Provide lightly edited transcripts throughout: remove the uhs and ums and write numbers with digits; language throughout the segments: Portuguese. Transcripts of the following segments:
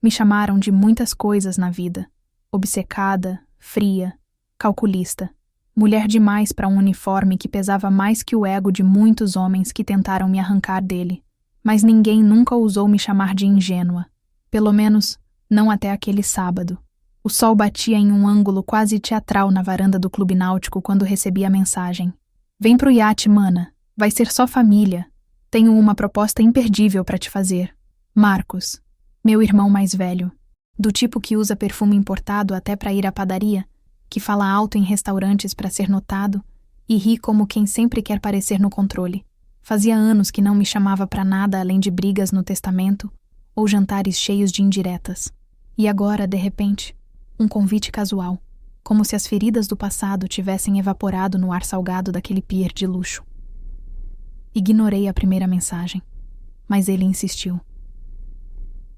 Me chamaram de muitas coisas na vida. Obcecada, fria, calculista. Mulher demais para um uniforme que pesava mais que o ego de muitos homens que tentaram me arrancar dele. Mas ninguém nunca ousou me chamar de ingênua. Pelo menos, não até aquele sábado. O sol batia em um ângulo quase teatral na varanda do Clube Náutico quando recebi a mensagem. Vem pro iate, mana. Vai ser só família. Tenho uma proposta imperdível para te fazer. Marcos, meu irmão mais velho. Do tipo que usa perfume importado até para ir à padaria, que fala alto em restaurantes para ser notado e ri como quem sempre quer parecer no controle. Fazia anos que não me chamava para nada além de brigas no testamento ou jantares cheios de indiretas. E agora, de repente, um convite casual, como se as feridas do passado tivessem evaporado no ar salgado daquele pier de luxo. Ignorei a primeira mensagem, mas ele insistiu.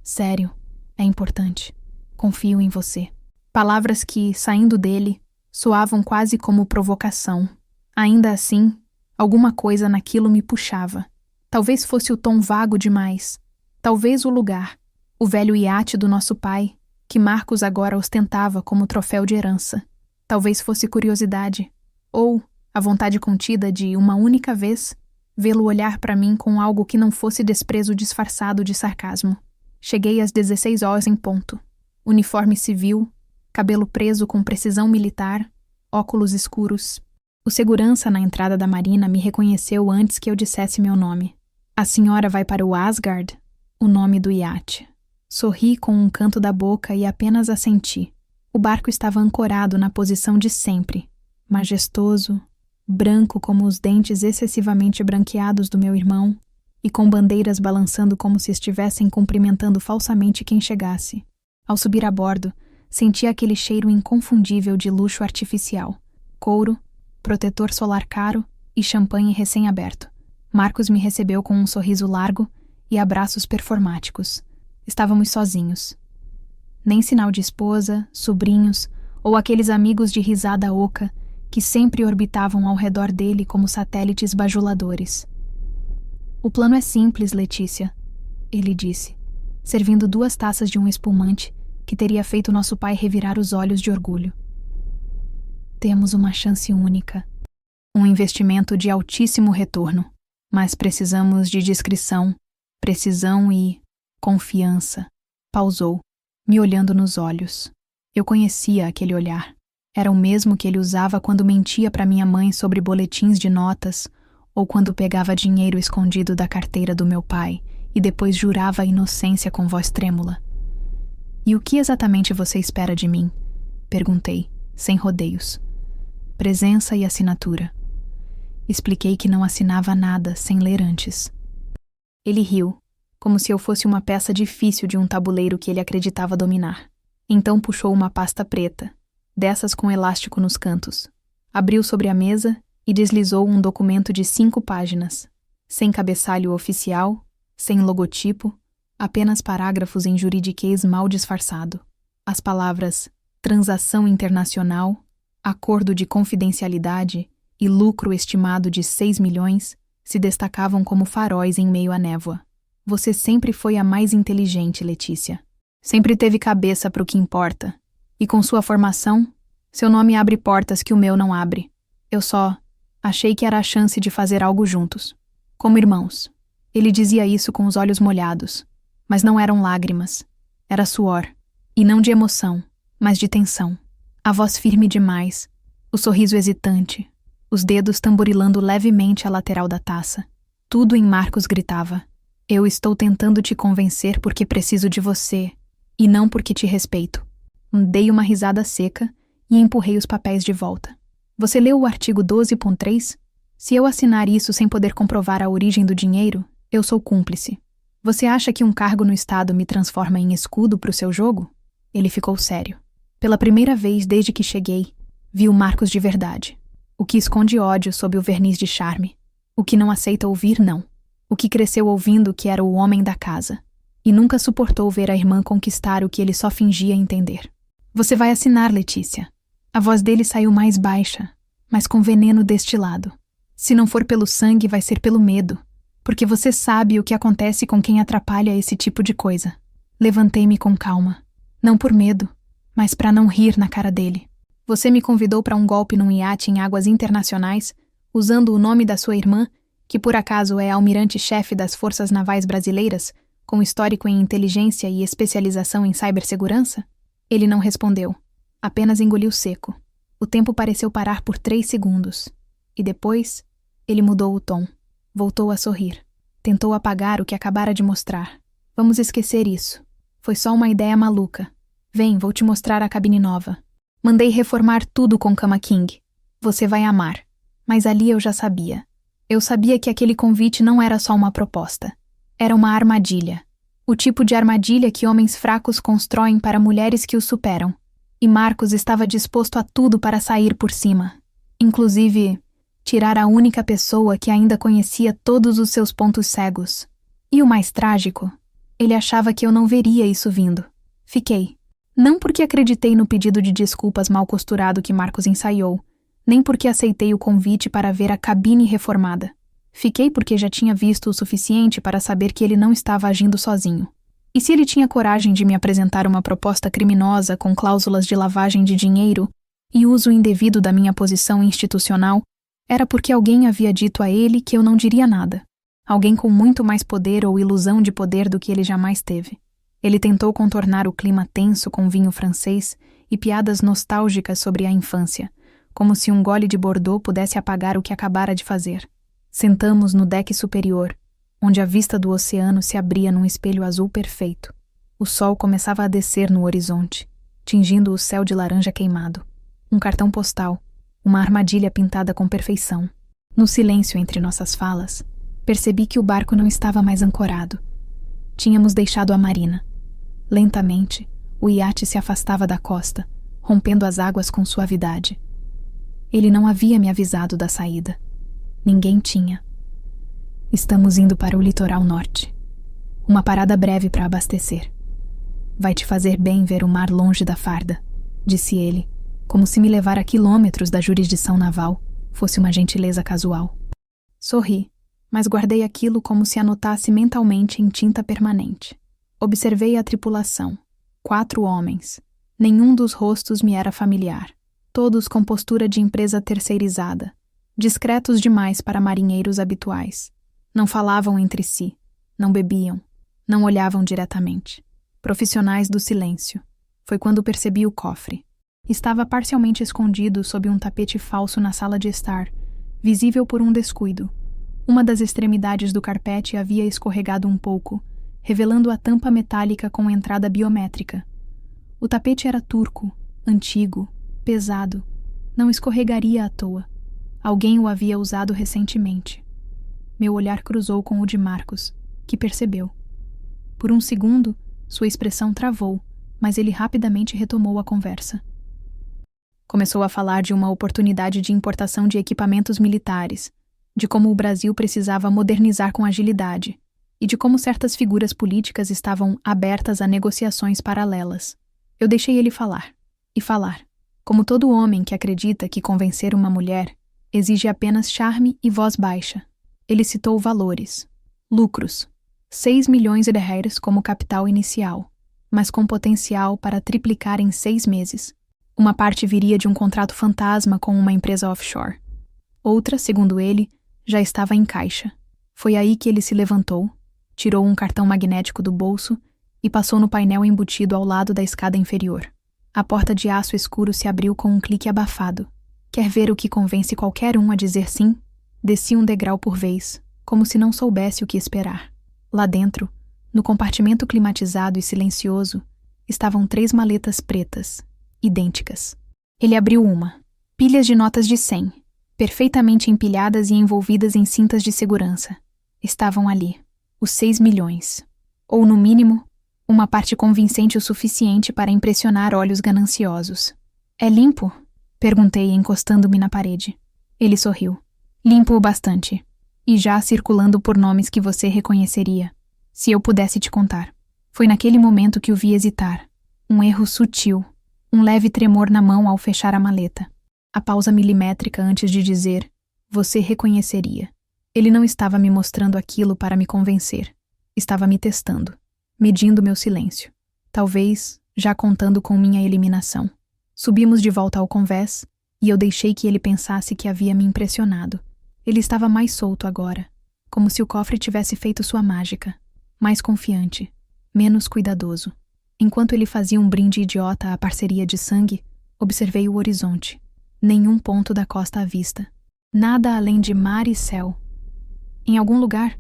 Sério, é importante. Confio em você. Palavras que, saindo dele, soavam quase como provocação. Ainda assim, alguma coisa naquilo me puxava. Talvez fosse o tom vago demais. Talvez o lugar, o velho iate do nosso pai, que Marcos agora ostentava como troféu de herança. Talvez fosse curiosidade, ou a vontade contida de, uma única vez, vê-lo olhar para mim com algo que não fosse desprezo disfarçado de sarcasmo. Cheguei às 16 horas em ponto. Uniforme civil, cabelo preso com precisão militar, óculos escuros. O segurança na entrada da marina me reconheceu antes que eu dissesse meu nome. A senhora vai para o Asgard? O nome do iate. Sorri com um canto da boca e apenas assenti. O barco estava ancorado na posição de sempre, majestoso, branco como os dentes excessivamente branqueados do meu irmão e com bandeiras balançando como se estivessem cumprimentando falsamente quem chegasse. Ao subir a bordo, senti aquele cheiro inconfundível de luxo artificial, couro, protetor solar caro e champanhe recém-aberto. Marcos me recebeu com um sorriso largo e abraços performáticos. Estávamos sozinhos. Nem sinal de esposa, sobrinhos ou aqueles amigos de risada oca que sempre orbitavam ao redor dele como satélites bajuladores. O plano é simples, Letícia, ele disse, servindo 2 taças de um espumante que teria feito nosso pai revirar os olhos de orgulho. Temos uma chance única. Um investimento de altíssimo retorno. Mas precisamos de discrição, precisão e confiança. Pausou, me olhando nos olhos. Eu conhecia aquele olhar. Era o mesmo que ele usava quando mentia para minha mãe sobre boletins de notas ou quando pegava dinheiro escondido da carteira do meu pai e depois jurava a inocência com voz trêmula. E o que exatamente você espera de mim? Perguntei, sem rodeios. Presença e assinatura. Expliquei que não assinava nada sem ler antes. Ele riu, como se eu fosse uma peça difícil de um tabuleiro que ele acreditava dominar. Então puxou uma pasta preta, dessas com elástico nos cantos. Abriu sobre a mesa e deslizou um documento de 5 páginas, sem cabeçalho oficial, sem logotipo, apenas parágrafos em juridiquês mal disfarçado. As palavras transação internacional, acordo de confidencialidade e lucro estimado de 6 milhões se destacavam como faróis em meio à névoa. Você sempre foi a mais inteligente, Letícia. Sempre teve cabeça para o que importa. E com sua formação, seu nome abre portas que o meu não abre. Eu só achei que era a chance de fazer algo juntos. Como irmãos. Ele dizia isso com os olhos molhados. Mas não eram lágrimas. Era suor. E não de emoção, mas de tensão. A voz firme demais. O sorriso hesitante. Os dedos tamborilando levemente a lateral da taça. Tudo em Marcos gritava. Eu estou tentando te convencer porque preciso de você, e não porque te respeito. Dei uma risada seca e empurrei os papéis de volta. Você leu o artigo 12.3? Se eu assinar isso sem poder comprovar a origem do dinheiro, eu sou cúmplice. Você acha que um cargo no Estado me transforma em escudo para o seu jogo? Ele ficou sério. Pela primeira vez desde que cheguei, vi o Marcos de verdade. O que esconde ódio sob o verniz de charme. O que não aceita ouvir não. O que cresceu ouvindo que era o homem da casa. E nunca suportou ver a irmã conquistar o que ele só fingia entender. Você vai assinar, Letícia. A voz dele saiu mais baixa, mas com veneno destilado. Se não for pelo sangue, vai ser pelo medo. Porque você sabe o que acontece com quem atrapalha esse tipo de coisa. Levantei-me com calma. Não por medo, mas para não rir na cara dele. Você me convidou para um golpe num iate em águas internacionais, usando o nome da sua irmã, que por acaso é almirante-chefe das Forças Navais Brasileiras, com histórico em inteligência e especialização em cibersegurança? Ele não respondeu. Apenas engoliu seco. O tempo pareceu parar por 3 segundos. E depois, ele mudou o tom. Voltou a sorrir. Tentou apagar o que acabara de mostrar. Vamos esquecer isso. Foi só uma ideia maluca. Vem, vou te mostrar a cabine nova. Mandei reformar tudo com Cama King. Você vai amar. Mas ali eu já sabia. Eu sabia que aquele convite não era só uma proposta. Era uma armadilha. O tipo de armadilha que homens fracos constroem para mulheres que os superam. E Marcos estava disposto a tudo para sair por cima. Inclusive, tirar a única pessoa que ainda conhecia todos os seus pontos cegos. E o mais trágico, ele achava que eu não veria isso vindo. Fiquei. Não porque acreditei no pedido de desculpas mal costurado que Marcos ensaiou, nem porque aceitei o convite para ver a cabine reformada. Fiquei porque já tinha visto o suficiente para saber que ele não estava agindo sozinho. E se ele tinha coragem de me apresentar uma proposta criminosa com cláusulas de lavagem de dinheiro e uso indevido da minha posição institucional, era porque alguém havia dito a ele que eu não diria nada. Alguém com muito mais poder ou ilusão de poder do que ele jamais teve. Ele tentou contornar o clima tenso com vinho francês e piadas nostálgicas sobre a infância, como se um gole de Bordeaux pudesse apagar o que acabara de fazer. Sentamos no deck superior, onde a vista do oceano se abria num espelho azul perfeito. O sol começava a descer no horizonte, tingindo o céu de laranja queimado. Um cartão postal, uma armadilha pintada com perfeição. No silêncio entre nossas falas, percebi que o barco não estava mais ancorado. Tínhamos deixado a marina. Lentamente, o iate se afastava da costa, rompendo as águas com suavidade. Ele não havia me avisado da saída. Ninguém tinha. Estamos indo para o litoral norte. Uma parada breve para abastecer. Vai te fazer bem ver o mar longe da farda, disse ele, como se me levar a quilômetros da jurisdição naval fosse uma gentileza casual. Sorri, mas guardei aquilo como se anotasse mentalmente em tinta permanente. Observei a tripulação. 4 homens. Nenhum dos rostos me era familiar. Todos com postura de empresa terceirizada. Discretos demais para marinheiros habituais. Não falavam entre si. Não bebiam. Não olhavam diretamente. Profissionais do silêncio. Foi quando percebi o cofre. Estava parcialmente escondido sob um tapete falso na sala de estar, visível por um descuido. Uma das extremidades do carpete havia escorregado um pouco, revelando a tampa metálica com entrada biométrica. O tapete era turco, antigo, pesado. Não escorregaria à toa. Alguém o havia usado recentemente. Meu olhar cruzou com o de Marcos, que percebeu. Por um segundo, sua expressão travou, mas ele rapidamente retomou a conversa. Começou a falar de uma oportunidade de importação de equipamentos militares, de como o Brasil precisava modernizar com agilidade, e de como certas figuras políticas estavam abertas a negociações paralelas. Eu deixei ele falar, e falar, como todo homem que acredita que convencer uma mulher exige apenas charme e voz baixa. Ele citou valores, lucros, 6 milhões de reais como capital inicial, mas com potencial para triplicar em 6 meses. Uma parte viria de um contrato fantasma com uma empresa offshore. Outra, segundo ele, já estava em caixa. Foi aí que ele se levantou, tirou um cartão magnético do bolso e passou no painel embutido ao lado da escada inferior. A porta de aço escuro se abriu com um clique abafado. Quer ver o que convence qualquer um a dizer sim? Desci um degrau por vez, como se não soubesse o que esperar. Lá dentro, no compartimento climatizado e silencioso, estavam 3 maletas pretas, idênticas. Ele abriu uma. Pilhas de notas de 100, perfeitamente empilhadas e envolvidas em cintas de segurança. Estavam ali, os 6 milhões. Ou, no mínimo, uma parte convincente o suficiente para impressionar olhos gananciosos. É limpo? Perguntei, encostando-me na parede. Ele sorriu. Limpo o bastante. E já circulando por nomes que você reconheceria, se eu pudesse te contar. Foi naquele momento que o vi hesitar. Um erro sutil. Um leve tremor na mão ao fechar a maleta. A pausa milimétrica antes de dizer, você reconheceria. Ele não estava me mostrando aquilo para me convencer. Estava me testando. medindo meu silêncio. Talvez já contando com minha eliminação. Subimos de volta ao convés e eu deixei que ele pensasse que havia me impressionado. Ele estava mais solto agora, como se o cofre tivesse feito sua mágica, mais confiante, menos cuidadoso. Enquanto ele fazia um brinde idiota à parceria de sangue, observei o horizonte. Nenhum ponto da costa à vista. Nada além de mar e céu. Em algum lugar,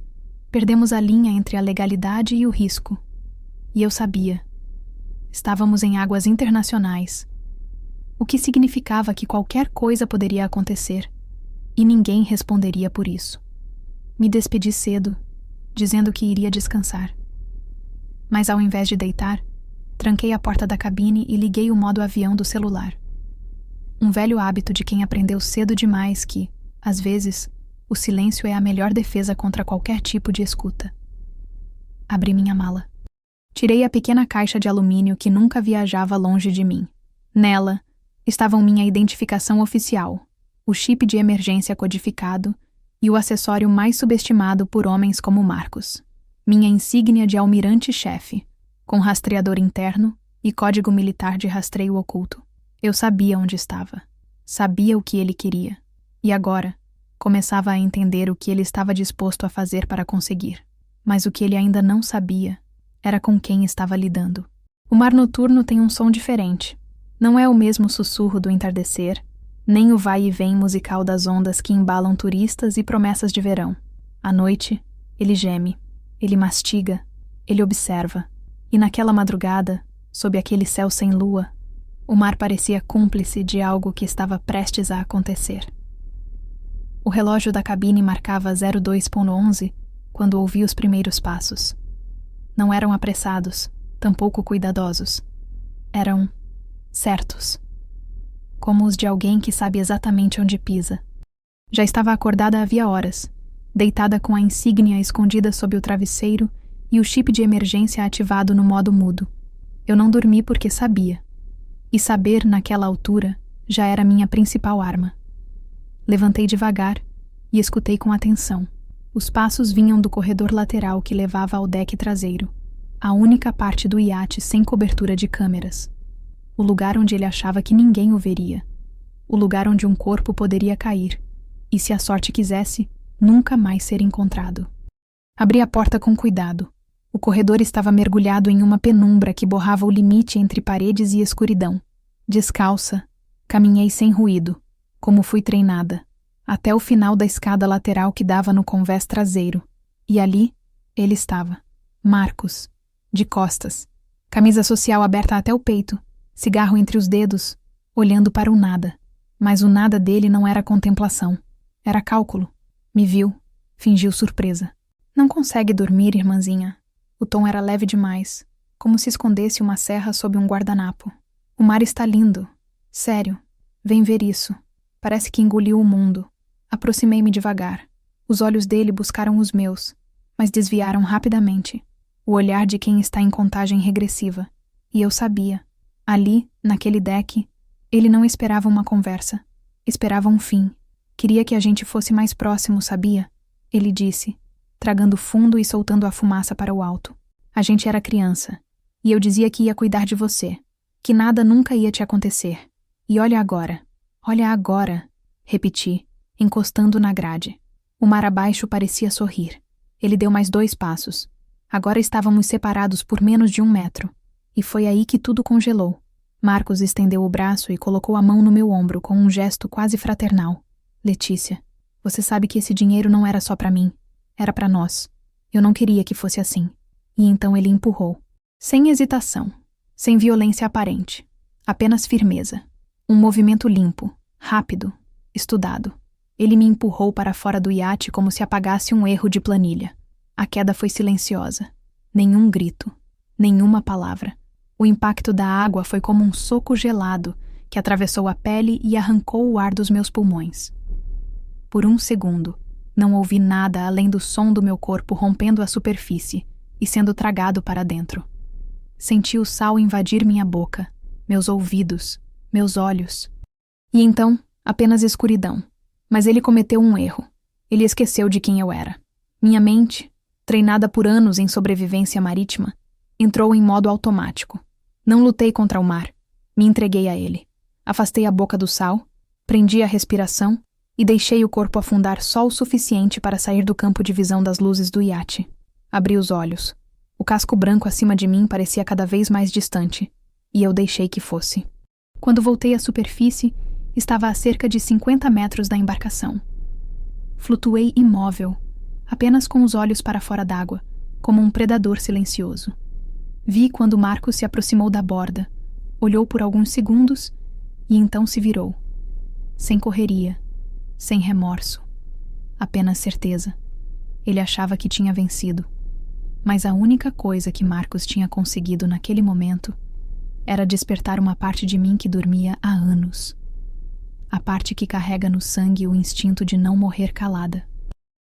perdemos a linha entre a legalidade e o risco. E eu sabia. Estávamos em águas internacionais, o que significava que qualquer coisa poderia acontecer, e ninguém responderia por isso. Me despedi cedo, dizendo que iria descansar. Mas ao invés de deitar, tranquei a porta da cabine e liguei o modo avião do celular. Um velho hábito de quem aprendeu cedo demais que, às vezes, o silêncio é a melhor defesa contra qualquer tipo de escuta. Abri minha mala. Tirei a pequena caixa de alumínio que nunca viajava longe de mim. Nela estavam minha identificação oficial, o chip de emergência codificado e o acessório mais subestimado por homens como Marcos. Minha insígnia de almirante-chefe, com rastreador interno e código militar de rastreio oculto. Eu sabia onde estava. Sabia o que ele queria. E agora, começava a entender o que ele estava disposto a fazer para conseguir. Mas o que ele ainda não sabia era com quem estava lidando. O mar noturno tem um som diferente. Não é o mesmo sussurro do entardecer, nem o vai e vem musical das ondas que embalam turistas e promessas de verão. À noite, ele geme, ele mastiga, ele observa. E naquela madrugada, sob aquele céu sem lua, o mar parecia cúmplice de algo que estava prestes a acontecer. O relógio da cabine marcava 02:11 quando ouvi os primeiros passos. Não eram apressados, tampouco cuidadosos. Eram certos. Como os de alguém que sabe exatamente onde pisa. Já estava acordada havia horas, deitada com a insígnia escondida sob o travesseiro e o chip de emergência ativado no modo mudo. Eu não dormi porque sabia. E saber, naquela altura, já era minha principal arma. Levantei devagar e escutei com atenção. Os passos vinham do corredor lateral que levava ao deck traseiro, a única parte do iate sem cobertura de câmeras. O lugar onde ele achava que ninguém o veria. O lugar onde um corpo poderia cair, e se a sorte quisesse, nunca mais ser encontrado. Abri a porta com cuidado. O corredor estava mergulhado em uma penumbra que borrava o limite entre paredes e escuridão. Descalça, caminhei sem ruído, como fui treinada, até o final da escada lateral que dava no convés traseiro. E ali, ele estava. Marcos, de costas, camisa social aberta até o peito, cigarro entre os dedos, olhando para o nada. Mas o nada dele não era contemplação. Era cálculo. Me viu, fingiu surpresa. Não consegue dormir, irmãzinha? O tom era leve demais, como se escondesse uma serra sob um guardanapo. O mar está lindo. Sério. Vem ver isso. Parece que engoliu o mundo. Aproximei-me devagar. Os olhos dele buscaram os meus, mas desviaram rapidamente. O olhar de quem está em contagem regressiva. E eu sabia. Ali, naquele deck, ele não esperava uma conversa. Esperava um fim. Queria que a gente fosse mais próximo, sabia? Ele disse, tragando fundo e soltando a fumaça para o alto. A gente era criança, e eu dizia que ia cuidar de você, que nada nunca ia te acontecer. E olha agora, repeti, encostando na grade. O mar abaixo parecia sorrir. Ele deu mais 2 passos. Agora estávamos separados por menos de 1 metro. E foi aí que tudo congelou. Marcos estendeu o braço e colocou a mão no meu ombro com um gesto quase fraternal. Letícia, você sabe que esse dinheiro não era só para mim. Era para nós. Eu não queria que fosse assim. E então ele empurrou. Sem hesitação. Sem violência aparente. Apenas firmeza. Um movimento limpo, rápido, estudado. Ele me empurrou para fora do iate como se apagasse um erro de planilha. A queda foi silenciosa. Nenhum grito. Nenhuma palavra. O impacto da água foi como um soco gelado que atravessou a pele e arrancou o ar dos meus pulmões. Por 1 segundo, não ouvi nada além do som do meu corpo rompendo a superfície e sendo tragado para dentro. Senti o sal invadir minha boca, meus ouvidos, meus olhos. E então, apenas escuridão. Mas ele cometeu um erro. Ele esqueceu de quem eu era. Minha mente, treinada por anos em sobrevivência marítima, Entrou em modo automático. Não lutei contra o mar. Me entreguei a ele. Afastei a boca do sal, prendi a respiração e deixei o corpo afundar só o suficiente para sair do campo de visão das luzes do iate. Abri os olhos. O casco branco acima de mim parecia cada vez mais distante, e eu deixei que fosse. Quando voltei à superfície, estava a cerca de 50 metros da embarcação. Flutuei imóvel, apenas com os olhos para fora d'água, como um predador silencioso. Vi quando Marcos se aproximou da borda, olhou por alguns segundos e então se virou. Sem correria, sem remorso, apenas certeza. Ele achava que tinha vencido. Mas a única coisa que Marcos tinha conseguido naquele momento era despertar uma parte de mim que dormia há anos. A parte que carrega no sangue o instinto de não morrer calada.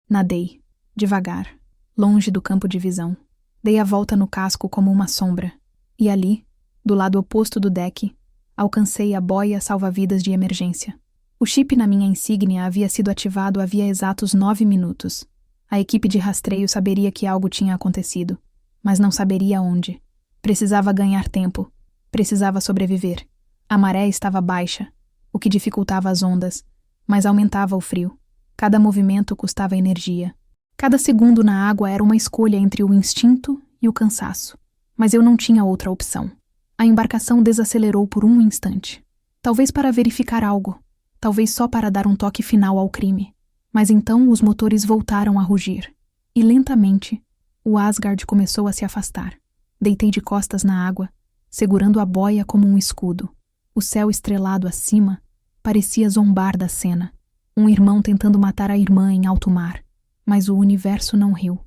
Nadei, devagar, longe do campo de visão. Dei a volta no casco como uma sombra. E ali, do lado oposto do deck, alcancei a boia salva-vidas de emergência. O chip na minha insígnia havia sido ativado havia exatos 9 minutos. A equipe de rastreio saberia que algo tinha acontecido, mas não saberia onde. Precisava ganhar tempo. Precisava sobreviver. A maré estava baixa, o que dificultava as ondas, mas aumentava o frio. Cada movimento custava energia. Cada segundo na água era uma escolha entre o instinto e o cansaço. Mas eu não tinha outra opção. A embarcação desacelerou por um instante. Talvez para verificar algo. Talvez só para dar um toque final ao crime. Mas então os motores voltaram a rugir. E lentamente, o Asgard começou a se afastar. Deitei de costas na água, segurando a boia como um escudo. O céu estrelado acima parecia zombar da cena. Um irmão tentando matar a irmã em alto mar. Mas o universo não riu.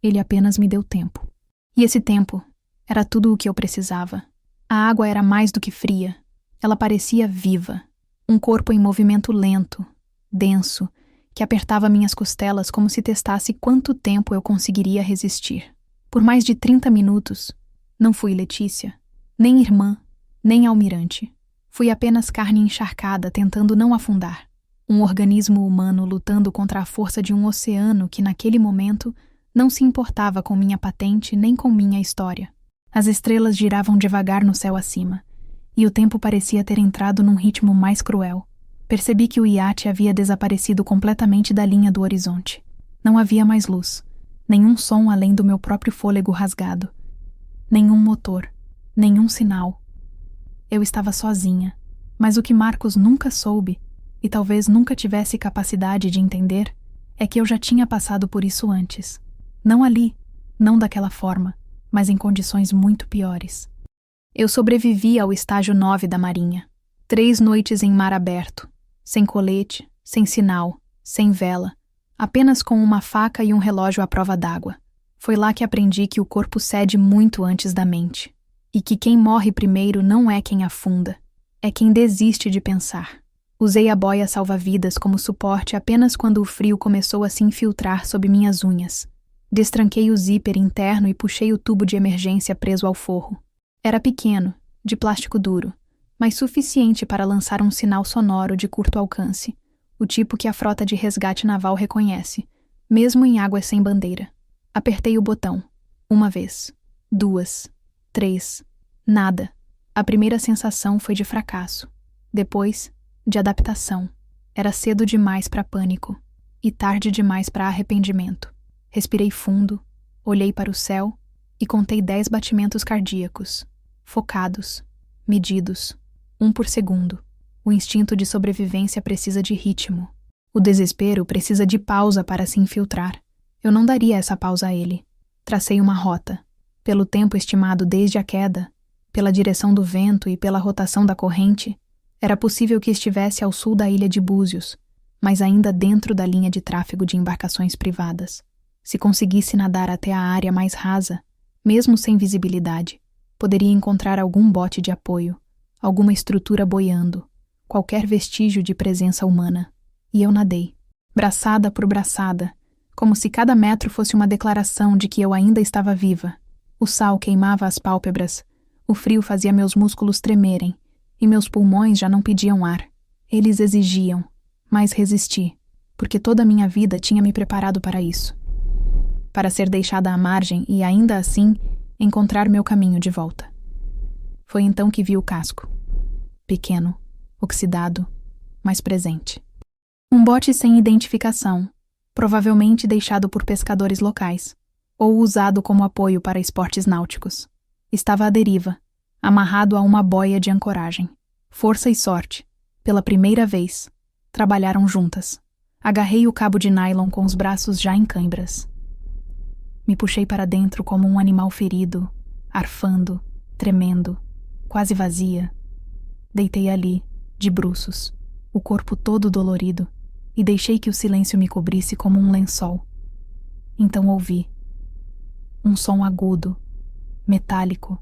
Ele apenas me deu tempo. E esse tempo era tudo o que eu precisava. A água era mais do que fria. Ela parecia viva. Um corpo em movimento lento, denso, que apertava minhas costelas como se testasse quanto tempo eu conseguiria resistir. Por mais de 30 minutos, não fui Letícia, nem irmã, nem almirante. Fui apenas carne encharcada tentando não afundar. Um organismo humano lutando contra a força de um oceano que, naquele momento, não se importava com minha patente nem com minha história. As estrelas giravam devagar no céu acima, e o tempo parecia ter entrado num ritmo mais cruel. Percebi que o iate havia desaparecido completamente da linha do horizonte. Não havia mais luz, nenhum som além do meu próprio fôlego rasgado. Nenhum motor, nenhum sinal. Eu estava sozinha, mas o que Marcos nunca soube, e talvez nunca tivesse capacidade de entender, é que eu já tinha passado por isso antes. Não ali, não daquela forma, mas em condições muito piores. Eu sobrevivi ao estágio 9 da Marinha. 3 noites em mar aberto, sem colete, sem sinal, sem vela, apenas com uma faca e um relógio à prova d'água. Foi lá que aprendi que o corpo cede muito antes da mente, e que quem morre primeiro não é quem afunda, é quem desiste de pensar. Usei a boia salva-vidas como suporte apenas quando o frio começou a se infiltrar sob minhas unhas. Destranquei o zíper interno e puxei o tubo de emergência preso ao forro. Era pequeno, de plástico duro, mas suficiente para lançar um sinal sonoro de curto alcance, o tipo que a frota de resgate naval reconhece, mesmo em águas sem bandeira. Apertei o botão. 1 vez, 2, 3, nada. A primeira sensação foi de fracasso. Depois, de adaptação. Era cedo demais para pânico e tarde demais para arrependimento. Respirei fundo, olhei para o céu e contei 10 batimentos cardíacos, focados, medidos, 1 por segundo. O instinto de sobrevivência precisa de ritmo. O desespero precisa de pausa para se infiltrar. Eu não daria essa pausa a ele. Tracei uma rota. Pelo tempo estimado desde a queda, pela direção do vento e pela rotação da corrente, era possível que estivesse ao sul da ilha de Búzios, mas ainda dentro da linha de tráfego de embarcações privadas. Se conseguisse nadar até a área mais rasa, mesmo sem visibilidade, poderia encontrar algum bote de apoio, alguma estrutura boiando, qualquer vestígio de presença humana. E eu nadei, braçada por braçada, como se cada metro fosse uma declaração de que eu ainda estava viva. O sal queimava as pálpebras, o frio fazia meus músculos tremerem, e meus pulmões já não pediam ar. Eles exigiam, mas resisti, porque toda a minha vida tinha me preparado para isso. Para ser deixada à margem e, ainda assim, encontrar meu caminho de volta. Foi então que vi o casco. Pequeno, oxidado, mas presente. Um bote sem identificação, provavelmente deixado por pescadores locais, ou usado como apoio para esportes náuticos. Estava à deriva, amarrado a uma boia de ancoragem. Força e sorte, pela primeira vez, trabalharam juntas. Agarrei o cabo de nylon com os braços já em cãibras. Me puxei para dentro como um animal ferido, arfando, tremendo, quase vazia. Deitei ali, de bruços, o corpo todo dolorido, e deixei que o silêncio me cobrisse como um lençol. Então ouvi um som agudo, metálico,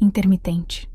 intermitente.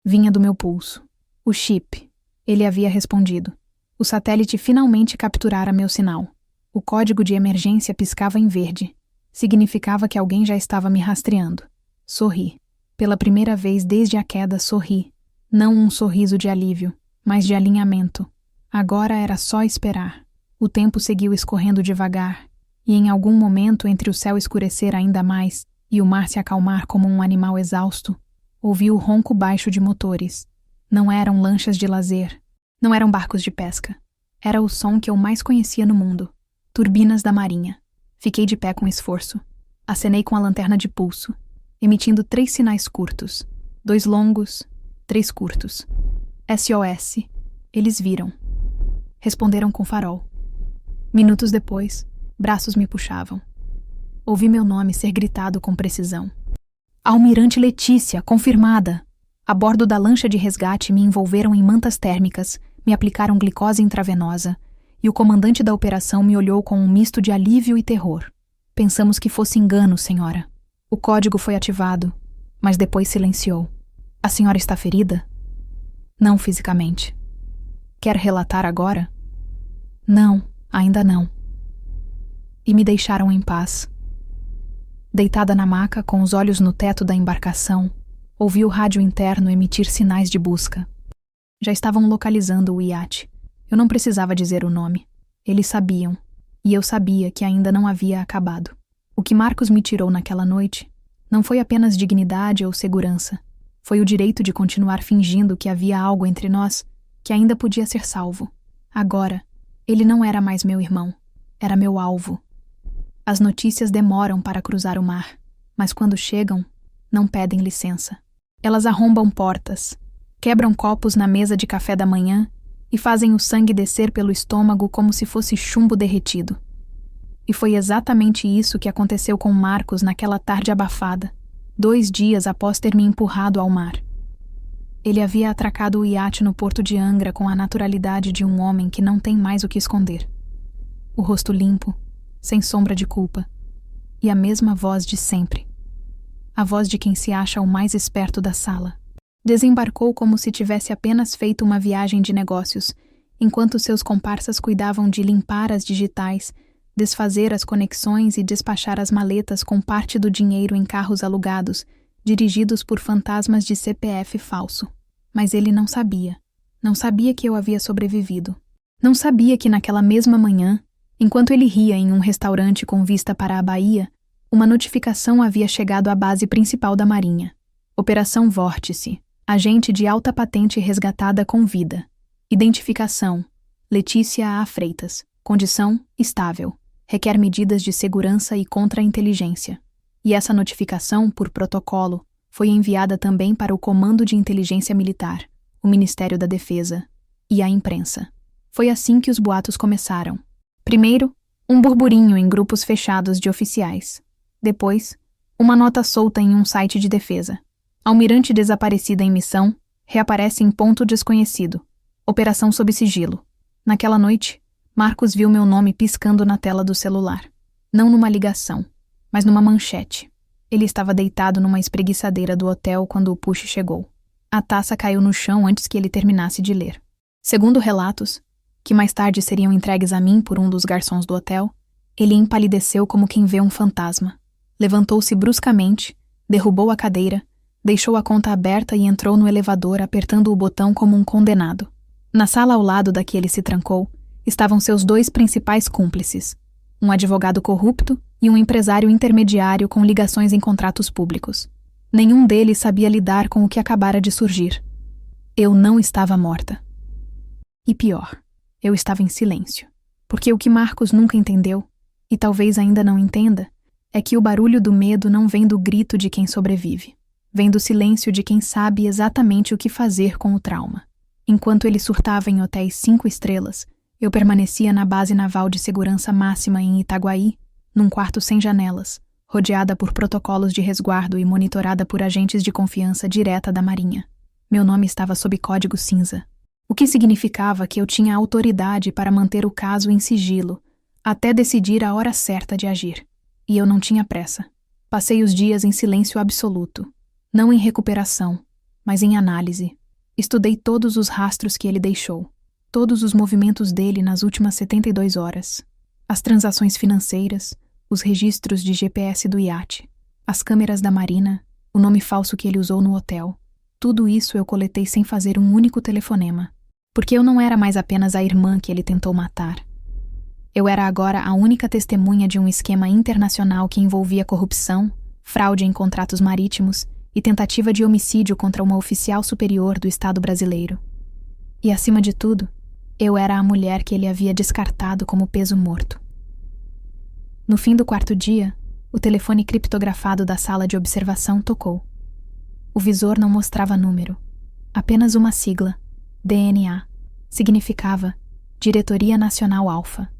Vinha do meu pulso. O chip. Ele havia respondido. O satélite finalmente capturara meu sinal. O código de emergência piscava em verde. Significava que alguém já estava me rastreando. Sorri. Pela primeira vez desde a queda, sorri. Não um sorriso de alívio, mas de alinhamento. Agora era só esperar. O tempo seguiu escorrendo devagar, e em algum momento, entre o céu escurecer ainda mais e o mar se acalmar como um animal exausto, ouvi o ronco baixo de motores. Não eram lanchas de lazer, não eram barcos de pesca. Era o som que eu mais conhecia no mundo. Turbinas da marinha. Fiquei de pé com esforço. Acenei com a lanterna de pulso, emitindo 3 sinais curtos. 2 longos, 3 curtos. SOS. Eles viram. Responderam com farol. Minutos depois, braços me puxavam. Ouvi meu nome ser gritado com precisão. Almirante Letícia, confirmada! A bordo da lancha de resgate me envolveram em mantas térmicas, me aplicaram glicose intravenosa, e o comandante da operação me olhou com um misto de alívio e terror. Pensamos que fosse engano, senhora. O código foi ativado, mas depois silenciou. A senhora está ferida? Não fisicamente. Quer relatar agora? Não, ainda não. E me deixaram em paz. Deitada na maca, com os olhos no teto da embarcação, ouvi o rádio interno emitir sinais de busca. Já estavam localizando o iate. Eu não precisava dizer o nome. Eles sabiam, e eu sabia que ainda não havia acabado. O que Marcos me tirou naquela noite não foi apenas dignidade ou segurança. Foi o direito de continuar fingindo que havia algo entre nós que ainda podia ser salvo. Agora, ele não era mais meu irmão. Era meu alvo. As notícias demoram para cruzar o mar, mas quando chegam, não pedem licença. Elas arrombam portas, quebram copos na mesa de café da manhã e fazem o sangue descer pelo estômago como se fosse chumbo derretido. E foi exatamente isso que aconteceu com Marcos naquela tarde abafada, 2 dias após ter me empurrado ao mar. Ele havia atracado o iate no porto de Angra com a naturalidade de um homem que não tem mais o que esconder. O rosto limpo, sem sombra de culpa, e a mesma voz de sempre. A voz de quem se acha o mais esperto da sala. Desembarcou como se tivesse apenas feito uma viagem de negócios, enquanto seus comparsas cuidavam de limpar as digitais, desfazer as conexões e despachar as maletas com parte do dinheiro em carros alugados, dirigidos por fantasmas de CPF falso. Mas ele não sabia. Não sabia que eu havia sobrevivido. Não sabia que naquela mesma manhã, enquanto ele ria em um restaurante com vista para a Bahia, uma notificação havia chegado à base principal da Marinha. Operação Vórtice. Agente de alta patente resgatada com vida. Identificação: Letícia A. Freitas. Condição: estável. Requer medidas de segurança e contra-inteligência. E essa notificação, por protocolo, foi enviada também para o Comando de Inteligência Militar, o Ministério da Defesa e a imprensa. Foi assim que os boatos começaram. Primeiro, um burburinho em grupos fechados de oficiais. Depois, uma nota solta em um site de defesa. Almirante desaparecida em missão, reaparece em ponto desconhecido. Operação sob sigilo. Naquela noite, Marcos viu meu nome piscando na tela do celular. Não numa ligação, mas numa manchete. Ele estava deitado numa espreguiçadeira do hotel quando o push chegou. A taça caiu no chão antes que ele terminasse de ler. Segundo relatos, que mais tarde seriam entregues a mim por um dos garçons do hotel, ele empalideceu como quem vê um fantasma. Levantou-se bruscamente, derrubou a cadeira, deixou a conta aberta e entrou no elevador apertando o botão como um condenado. Na sala ao lado da que ele se trancou, estavam seus 2 principais cúmplices, um advogado corrupto e um empresário intermediário com ligações em contratos públicos. Nenhum deles sabia lidar com o que acabara de surgir. Eu não estava morta. E pior, eu estava em silêncio. Porque o que Marcos nunca entendeu, e talvez ainda não entenda, é que o barulho do medo não vem do grito de quem sobrevive. Vem do silêncio de quem sabe exatamente o que fazer com o trauma. Enquanto ele surtava em hotéis 5 estrelas, eu permanecia na base naval de segurança máxima em Itaguaí, num quarto sem janelas, rodeada por protocolos de resguardo e monitorada por agentes de confiança direta da Marinha. Meu nome estava sob código cinza, o que significava que eu tinha autoridade para manter o caso em sigilo, até decidir a hora certa de agir. E eu não tinha pressa. Passei os dias em silêncio absoluto, não em recuperação, mas em análise. Estudei todos os rastros que ele deixou, todos os movimentos dele nas últimas 72 horas, as transações financeiras, os registros de GPS do iate, as câmeras da Marina, o nome falso que ele usou no hotel. Tudo isso eu coletei sem fazer um único telefonema, porque eu não era mais apenas a irmã que ele tentou matar. Eu era agora a única testemunha de um esquema internacional que envolvia corrupção, fraude em contratos marítimos e tentativa de homicídio contra uma oficial superior do Estado brasileiro. E, acima de tudo, eu era a mulher que ele havia descartado como peso morto. No fim do 4º dia, o telefone criptografado da sala de observação tocou. O visor não mostrava número, apenas uma sigla, DNA. Significava Diretoria Nacional Alfa.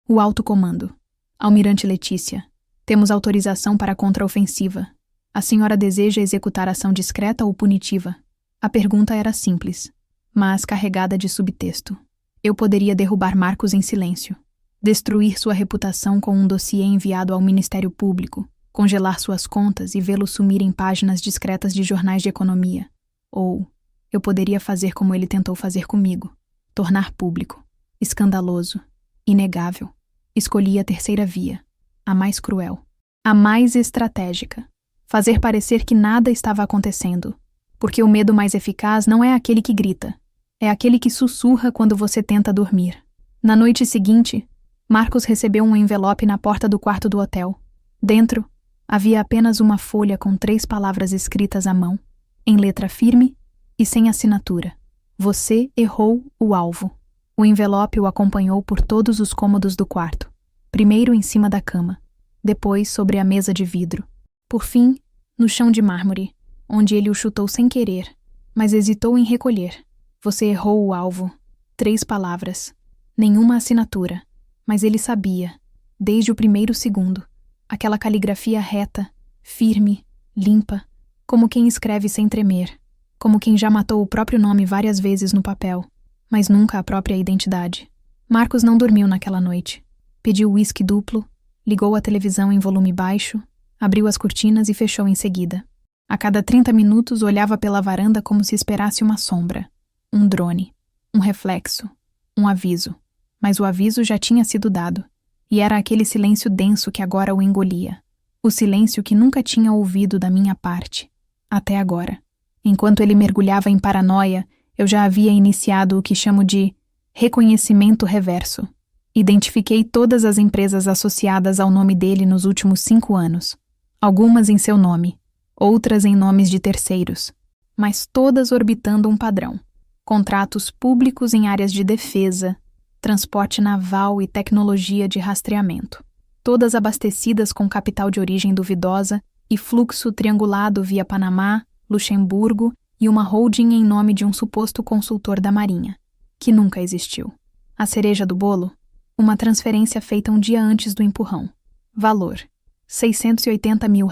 O alto comando. Almirante Letícia, temos autorização para a contraofensiva. A senhora deseja executar ação discreta ou punitiva? A pergunta era simples, mas carregada de subtexto. Eu poderia derrubar Marcos em silêncio, destruir sua reputação com um dossiê enviado ao Ministério Público, congelar suas contas e vê-lo sumir em páginas discretas de jornais de economia. Ou eu poderia fazer como ele tentou fazer comigo, tornar público, escandaloso, inegável. Escolhi a terceira via, a mais cruel, a mais estratégica. Fazer parecer que nada estava acontecendo, porque o medo mais eficaz não é aquele que grita, é aquele que sussurra quando você tenta dormir. Na noite seguinte, Marcos recebeu um envelope na porta do quarto do hotel. Dentro, havia apenas uma folha com 3 palavras escritas à mão, em letra firme e sem assinatura. Você errou o alvo. O envelope o acompanhou por todos os cômodos do quarto, primeiro em cima da cama, depois sobre a mesa de vidro, por fim, no chão de mármore, onde ele o chutou sem querer, mas hesitou em recolher. Você errou o alvo. 3 palavras. Nenhuma assinatura. Mas ele sabia, desde o primeiro segundo, aquela caligrafia reta, firme, limpa, como quem escreve sem tremer, como quem já matou o próprio nome várias vezes no papel, mas nunca a própria identidade. Marcos não dormiu naquela noite. Pediu uísque duplo, ligou a televisão em volume baixo, abriu as cortinas e fechou em seguida. A cada 30 minutos olhava pela varanda como se esperasse uma sombra, um drone, um reflexo, um aviso. Mas o aviso já tinha sido dado, e era aquele silêncio denso que agora o engolia. O silêncio que nunca tinha ouvido da minha parte, até agora. Enquanto ele mergulhava em paranoia, eu já havia iniciado o que chamo de reconhecimento reverso. Identifiquei todas as empresas associadas ao nome dele nos últimos 5 anos. Algumas em seu nome, outras em nomes de terceiros, mas todas orbitando um padrão. Contratos públicos em áreas de defesa, transporte naval e tecnologia de rastreamento. Todas abastecidas com capital de origem duvidosa e fluxo triangulado via Panamá, Luxemburgo e uma holding em nome de um suposto consultor da Marinha, que nunca existiu. A cereja do bolo? Uma transferência feita um dia antes do empurrão. Valor: R$680 mil.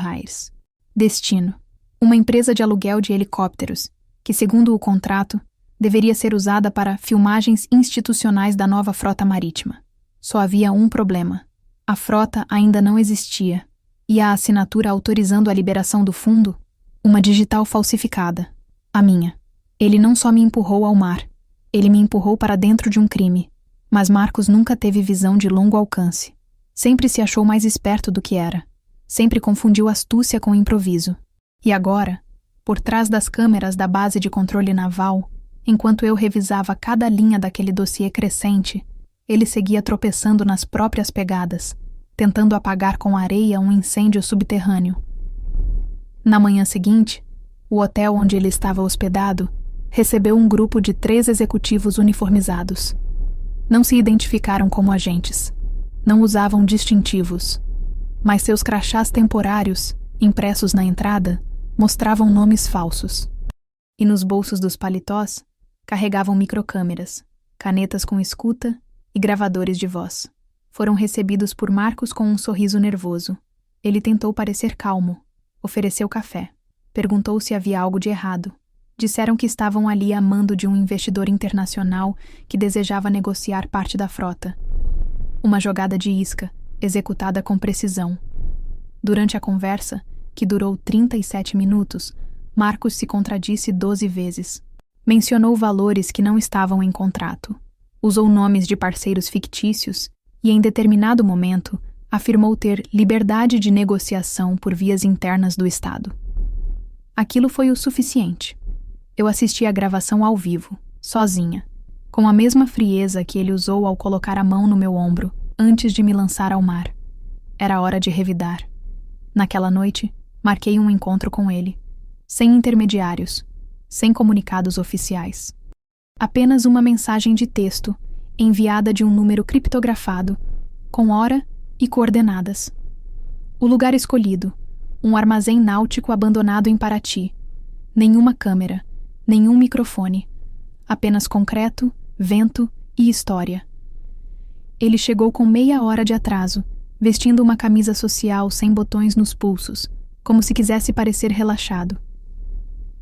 Destino: uma empresa de aluguel de helicópteros, que, segundo o contrato, deveria ser usada para filmagens institucionais da nova frota marítima. Só havia um problema: a frota ainda não existia, e a assinatura autorizando a liberação do fundo? Uma digital falsificada. A minha. Ele não só me empurrou ao mar, ele me empurrou para dentro de um crime. Mas Marcos nunca teve visão de longo alcance. Sempre se achou mais esperto do que era. Sempre confundiu astúcia com improviso. E agora, por trás das câmeras da base de controle naval, enquanto eu revisava cada linha daquele dossiê crescente, ele seguia tropeçando nas próprias pegadas, tentando apagar com areia um incêndio subterrâneo. Na manhã seguinte, o hotel onde ele estava hospedado recebeu um grupo de 3 executivos uniformizados. Não se identificaram como agentes. Não usavam distintivos. Mas seus crachás temporários, impressos na entrada, mostravam nomes falsos. E nos bolsos dos paletós, carregavam microcâmeras, canetas com escuta e gravadores de voz. Foram recebidos por Marcos com um sorriso nervoso. Ele tentou parecer calmo. Ofereceu café. Perguntou se havia algo de errado. Disseram que estavam ali a mando de um investidor internacional que desejava negociar parte da frota. Uma jogada de isca, executada com precisão. Durante a conversa, que durou 37 minutos, Marcos se contradisse 12 vezes. Mencionou valores que não estavam em contrato. Usou nomes de parceiros fictícios e, em determinado momento, afirmou ter liberdade de negociação por vias internas do Estado. Aquilo foi o suficiente. Eu assisti à gravação ao vivo, sozinha, com a mesma frieza que ele usou ao colocar a mão no meu ombro antes de me lançar ao mar. Era hora de revidar. Naquela noite, marquei um encontro com ele, sem intermediários, sem comunicados oficiais. Apenas uma mensagem de texto, enviada de um número criptografado, com hora e coordenadas. O lugar escolhido, um armazém náutico abandonado em Paraty. Nenhuma câmera, nenhum microfone. Apenas concreto, vento e história. Ele chegou com meia hora de atraso, vestindo uma camisa social sem botões nos pulsos, como se quisesse parecer relaxado.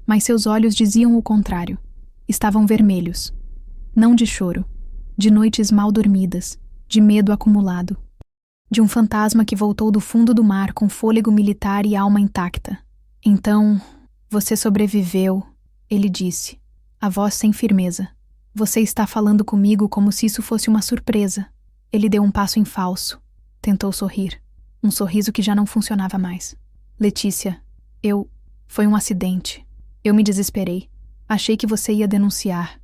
Mas seus olhos diziam o contrário. Estavam vermelhos. Não de choro, de noites mal dormidas, de medo acumulado. De um fantasma que voltou do fundo do mar com fôlego militar e alma intacta. Então, você sobreviveu, ele disse, a voz sem firmeza. Você está falando comigo como se isso fosse uma surpresa. Ele deu um passo em falso. Tentou sorrir. Um sorriso que já não funcionava mais. Letícia, foi um acidente. Eu me desesperei. Achei que você ia denunciar.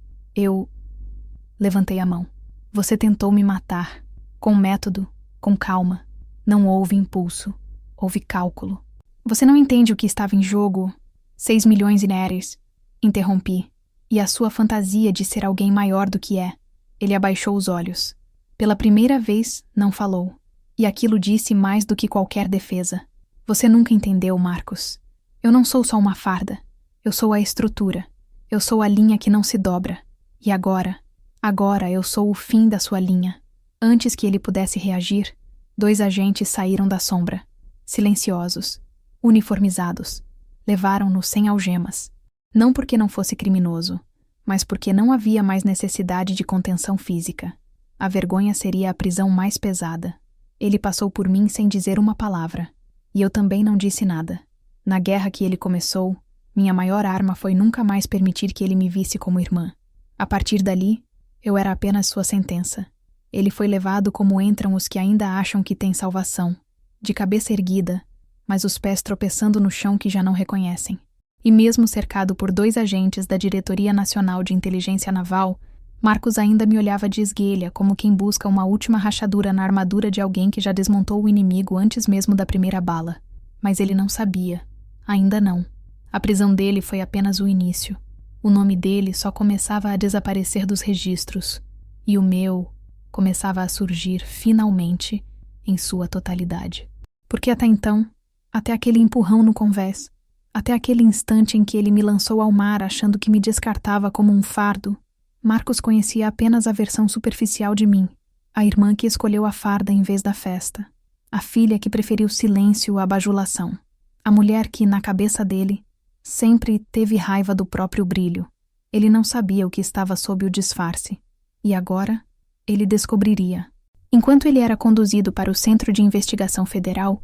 Levantei a mão. Você tentou me matar. Com método, com calma. Não houve impulso. Houve cálculo. Você não entende o que estava em jogo? 6 milhões inéreis. Interrompi. E a sua fantasia de ser alguém maior do que é. Ele abaixou os olhos. Pela primeira vez, não falou. E aquilo disse mais do que qualquer defesa. Você nunca entendeu, Marcos. Eu não sou só uma farda. Eu sou a estrutura. Eu sou a linha que não se dobra. E agora eu sou o fim da sua linha. Antes que ele pudesse reagir, 2 agentes saíram da sombra. Silenciosos. Uniformizados. Levaram-no sem algemas. Não porque não fosse criminoso, mas porque não havia mais necessidade de contenção física. A vergonha seria a prisão mais pesada. Ele passou por mim sem dizer uma palavra. E eu também não disse nada. Na guerra que ele começou, minha maior arma foi nunca mais permitir que ele me visse como irmã. A partir dali, eu era apenas sua sentença. Ele foi levado como entram os que ainda acham que têm salvação, de cabeça erguida, mas os pés tropeçando no chão que já não reconhecem. E mesmo cercado por 2 agentes da Diretoria Nacional de Inteligência Naval, Marcos ainda me olhava de esguelha, como quem busca uma última rachadura na armadura de alguém que já desmontou o inimigo antes mesmo da primeira bala. Mas ele não sabia. Ainda não. A prisão dele foi apenas o início. O nome dele só começava a desaparecer dos registros. E o meu começava a surgir, finalmente, em sua totalidade. Porque até então, até aquele empurrão no convés, até aquele instante em que ele me lançou ao mar achando que me descartava como um fardo, Marcos conhecia apenas a versão superficial de mim, a irmã que escolheu a farda em vez da festa, a filha que preferiu silêncio à bajulação, a mulher que, na cabeça dele, sempre teve raiva do próprio brilho. Ele não sabia o que estava sob o disfarce. E agora, ele descobriria. Enquanto ele era conduzido para o Centro de Investigação Federal,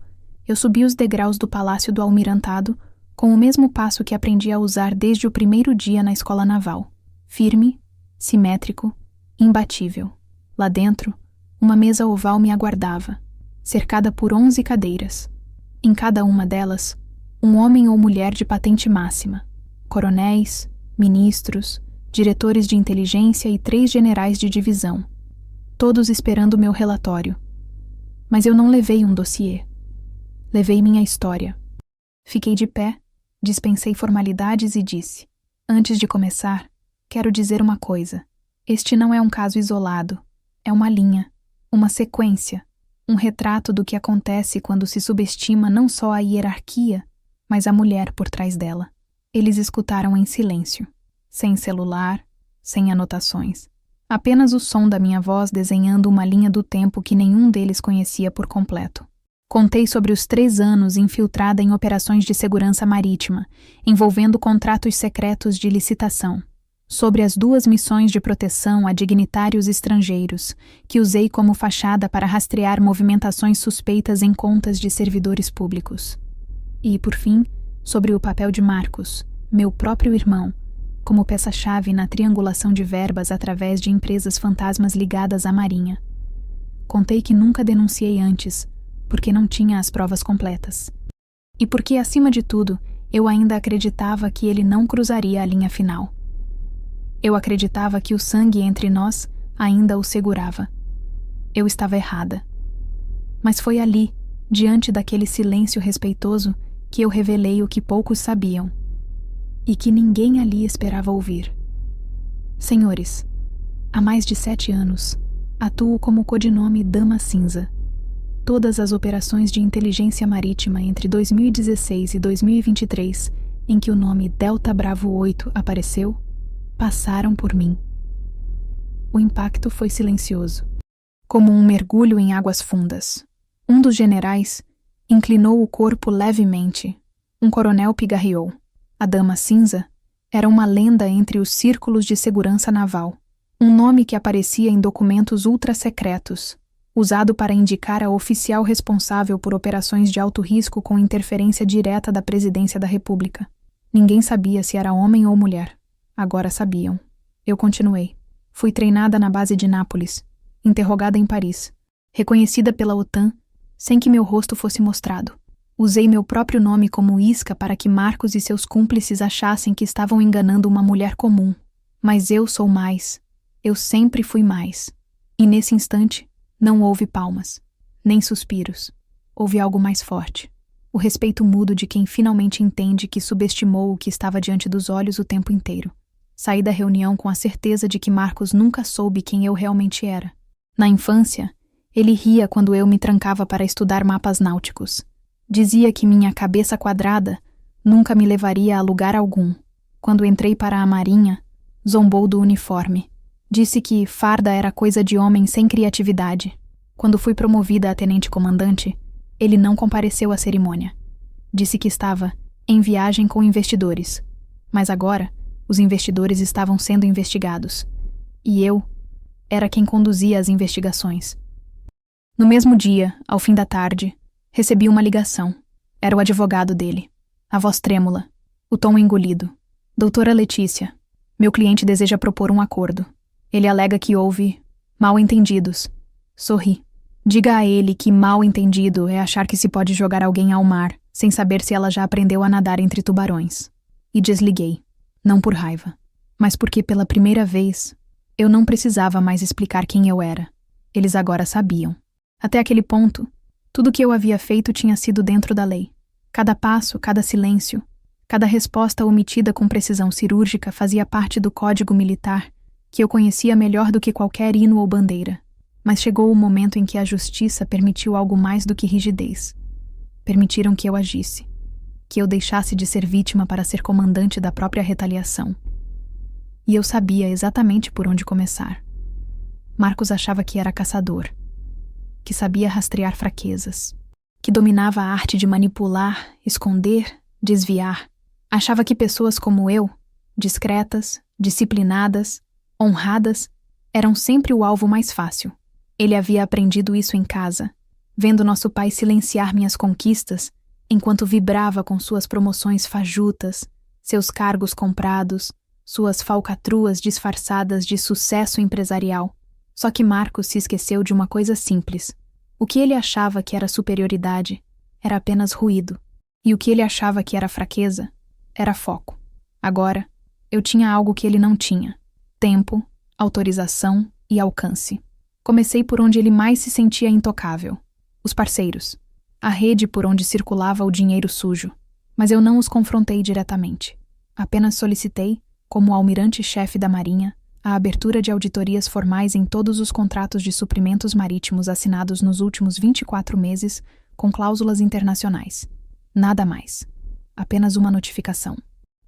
eu subi os degraus do Palácio do Almirantado com o mesmo passo que aprendi a usar desde o primeiro dia na escola naval. Firme, simétrico, imbatível. Lá dentro, uma mesa oval me aguardava, cercada por 11 cadeiras. Em cada uma delas, um homem ou mulher de patente máxima, coronéis, ministros, diretores de inteligência e 3 generais de divisão, todos esperando meu relatório. Mas eu não levei um dossiê. Levei minha história. Fiquei de pé, dispensei formalidades e disse: antes de começar, quero dizer uma coisa. Este não é um caso isolado. É uma linha, uma sequência, um retrato do que acontece quando se subestima não só a hierarquia, mas a mulher por trás dela. Eles escutaram em silêncio, sem celular, sem anotações. Apenas o som da minha voz desenhando uma linha do tempo que nenhum deles conhecia por completo. Contei sobre os 3 anos infiltrada em operações de segurança marítima, envolvendo contratos secretos de licitação. Sobre as 2 missões de proteção a dignitários estrangeiros, que usei como fachada para rastrear movimentações suspeitas em contas de servidores públicos. E, por fim, sobre o papel de Marcos, meu próprio irmão, como peça-chave na triangulação de verbas através de empresas fantasmas ligadas à Marinha. Contei que nunca denunciei antes, porque não tinha as provas completas. E porque, acima de tudo, eu ainda acreditava que ele não cruzaria a linha final. Eu acreditava que o sangue entre nós ainda o segurava. Eu estava errada. Mas foi ali, diante daquele silêncio respeitoso, que eu revelei o que poucos sabiam. E que ninguém ali esperava ouvir. Senhores, há mais de 7 anos, atuo como codinome Dama Cinza. Todas as operações de inteligência marítima entre 2016 e 2023, em que o nome Delta Bravo 8 apareceu, passaram por mim. O impacto foi silencioso, como um mergulho em águas fundas. Um dos generais inclinou o corpo levemente. Um coronel pigarreou. A Dama Cinza era uma lenda entre os círculos de segurança naval, um nome que aparecia em documentos ultra-secretos, usado para indicar a oficial responsável por operações de alto risco com interferência direta da presidência da República. Ninguém sabia se era homem ou mulher. Agora sabiam. Eu continuei. Fui treinada na base de Nápoles, interrogada em Paris, reconhecida pela OTAN, sem que meu rosto fosse mostrado. Usei meu próprio nome como isca para que Marcos e seus cúmplices achassem que estavam enganando uma mulher comum. Mas eu sou mais. Eu sempre fui mais. E nesse instante, não houve palmas, nem suspiros. Houve algo mais forte. O respeito mudo de quem finalmente entende que subestimou o que estava diante dos olhos o tempo inteiro. Saí da reunião com a certeza de que Marcos nunca soube quem eu realmente era. Na infância, ele ria quando eu me trancava para estudar mapas náuticos. Dizia que minha cabeça quadrada nunca me levaria a lugar algum. Quando entrei para a Marinha, zombou do uniforme. Disse que farda era coisa de homem sem criatividade. Quando fui promovida a tenente-comandante, ele não compareceu à cerimônia. Disse que estava em viagem com investidores. Mas agora, os investidores estavam sendo investigados. E eu era quem conduzia as investigações. No mesmo dia, ao fim da tarde, recebi uma ligação. Era o advogado dele. A voz trêmula, o tom engolido. Doutora Letícia, meu cliente deseja propor um acordo. Ele alega que houve mal-entendidos. Sorri. Diga a ele que mal-entendido é achar que se pode jogar alguém ao mar, sem saber se ela já aprendeu a nadar entre tubarões. E desliguei. Não por raiva, mas porque pela primeira vez eu não precisava mais explicar quem eu era. Eles agora sabiam. Até aquele ponto, tudo o que eu havia feito tinha sido dentro da lei. Cada passo, cada silêncio, cada resposta omitida com precisão cirúrgica fazia parte do código militar, que eu conhecia melhor do que qualquer hino ou bandeira. Mas chegou o momento em que a justiça permitiu algo mais do que rigidez. Permitiram que eu agisse, que eu deixasse de ser vítima para ser comandante da própria retaliação. E eu sabia exatamente por onde começar. Marcos achava que era caçador, que sabia rastrear fraquezas, que dominava a arte de manipular, esconder, desviar. Achava que pessoas como eu, discretas, disciplinadas, honradas, eram sempre o alvo mais fácil. Ele havia aprendido isso em casa, vendo nosso pai silenciar minhas conquistas enquanto vibrava com suas promoções fajutas, seus cargos comprados, suas falcatruas disfarçadas de sucesso empresarial. Só que Marcos se esqueceu de uma coisa simples. O que ele achava que era superioridade era apenas ruído, e o que ele achava que era fraqueza era foco. Agora, eu tinha algo que ele não tinha: tempo, autorização e alcance. Comecei por onde ele mais se sentia intocável: os parceiros, a rede por onde circulava o dinheiro sujo. Mas eu não os confrontei diretamente. Apenas solicitei, como almirante-chefe da Marinha, a abertura de auditorias formais em todos os contratos de suprimentos marítimos assinados nos últimos 24 meses com cláusulas internacionais. Nada mais. Apenas uma notificação.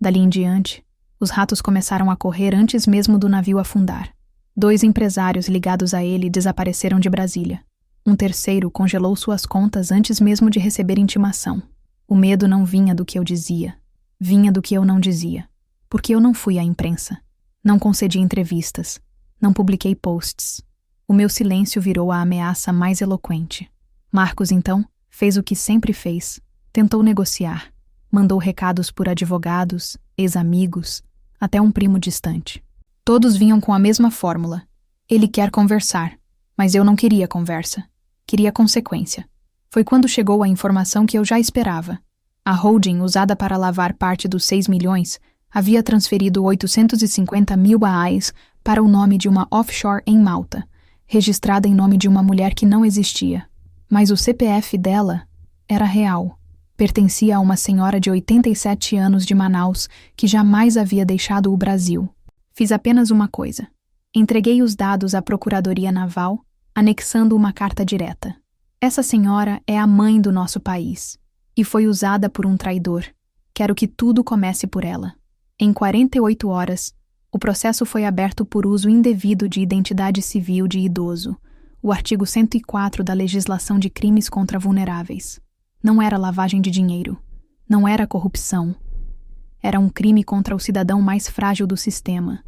Dali em diante, os ratos começaram a correr antes mesmo do navio afundar. 2 empresários ligados a ele desapareceram de Brasília. Um terceiro congelou suas contas antes mesmo de receber intimação. O medo não vinha do que eu dizia. Vinha do que eu não dizia. Porque eu não fui à imprensa. Não concedi entrevistas. Não publiquei posts. O meu silêncio virou a ameaça mais eloquente. Marcos, então, fez o que sempre fez. Tentou negociar. Mandou recados por advogados, ex-amigos, até um primo distante. Todos vinham com a mesma fórmula. Ele quer conversar, mas eu não queria conversa. Queria consequência. Foi quando chegou a informação que eu já esperava. A holding, usada para lavar parte dos 6 milhões, havia transferido 850 mil reais para o nome de uma offshore em Malta, registrada em nome de uma mulher que não existia. Mas o CPF dela era real. Pertencia a uma senhora de 87 anos de Manaus que jamais havia deixado o Brasil. Fiz apenas uma coisa. Entreguei os dados à Procuradoria Naval, anexando uma carta direta. Essa senhora é a mãe do nosso país e foi usada por um traidor. Quero que tudo comece por ela. Em 48 horas, o processo foi aberto por uso indevido de identidade civil de idoso, o artigo 104 da Legislação de Crimes contra Vulneráveis. Não era lavagem de dinheiro. Não era corrupção. Era um crime contra o cidadão mais frágil do sistema.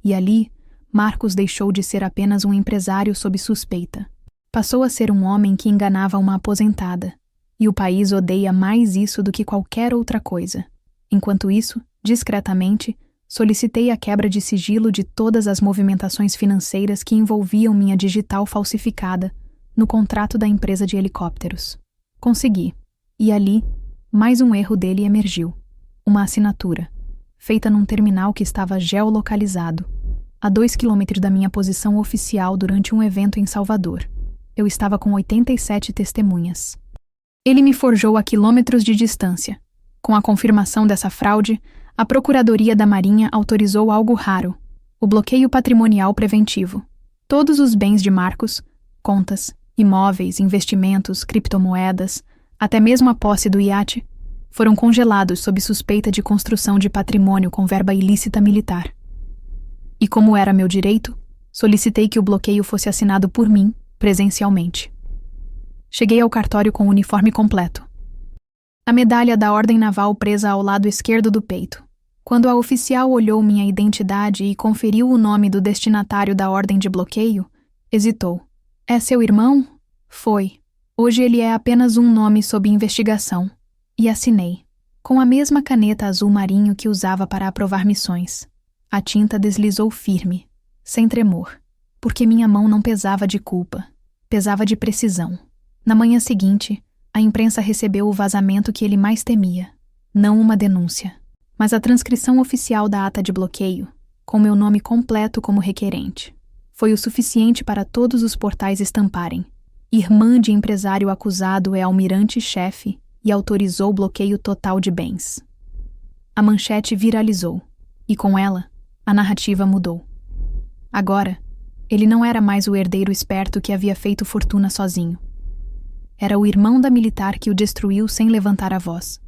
E ali, Marcos deixou de ser apenas um empresário sob suspeita. Passou a ser um homem que enganava uma aposentada. E o país odeia mais isso do que qualquer outra coisa. Enquanto isso, discretamente, solicitei a quebra de sigilo de todas as movimentações financeiras que envolviam minha digital falsificada no contrato da empresa de helicópteros. Consegui. E ali, mais um erro dele emergiu. Uma assinatura, feita num terminal que estava geolocalizado, a 2 quilômetros da minha posição oficial durante um evento em Salvador. Eu estava com 87 testemunhas. Ele me forjou a quilômetros de distância. Com a confirmação dessa fraude, a Procuradoria da Marinha autorizou algo raro: o bloqueio patrimonial preventivo. Todos os bens de Marcos, contas, imóveis, investimentos, criptomoedas, até mesmo a posse do iate, foram congelados sob suspeita de construção de patrimônio com verba ilícita militar. E como era meu direito, solicitei que o bloqueio fosse assinado por mim, presencialmente. Cheguei ao cartório com o uniforme completo. A medalha da Ordem Naval presa ao lado esquerdo do peito. Quando a oficial olhou minha identidade e conferiu o nome do destinatário da ordem de bloqueio, hesitou. É seu irmão? Foi. Hoje ele é apenas um nome sob investigação. E assinei, com a mesma caneta azul marinho que usava para aprovar missões. A tinta deslizou firme, sem tremor, porque minha mão não pesava de culpa, pesava de precisão. Na manhã seguinte, a imprensa recebeu o vazamento que ele mais temia. Não uma denúncia, mas a transcrição oficial da ata de bloqueio, com meu nome completo como requerente. Foi o suficiente para todos os portais estamparem. Irmã de empresário acusado é almirante-chefe e autorizou bloqueio total de bens. A manchete viralizou, e com ela, a narrativa mudou. Agora, ele não era mais o herdeiro esperto que havia feito fortuna sozinho. Era o irmão da militar que o destruiu sem levantar a voz.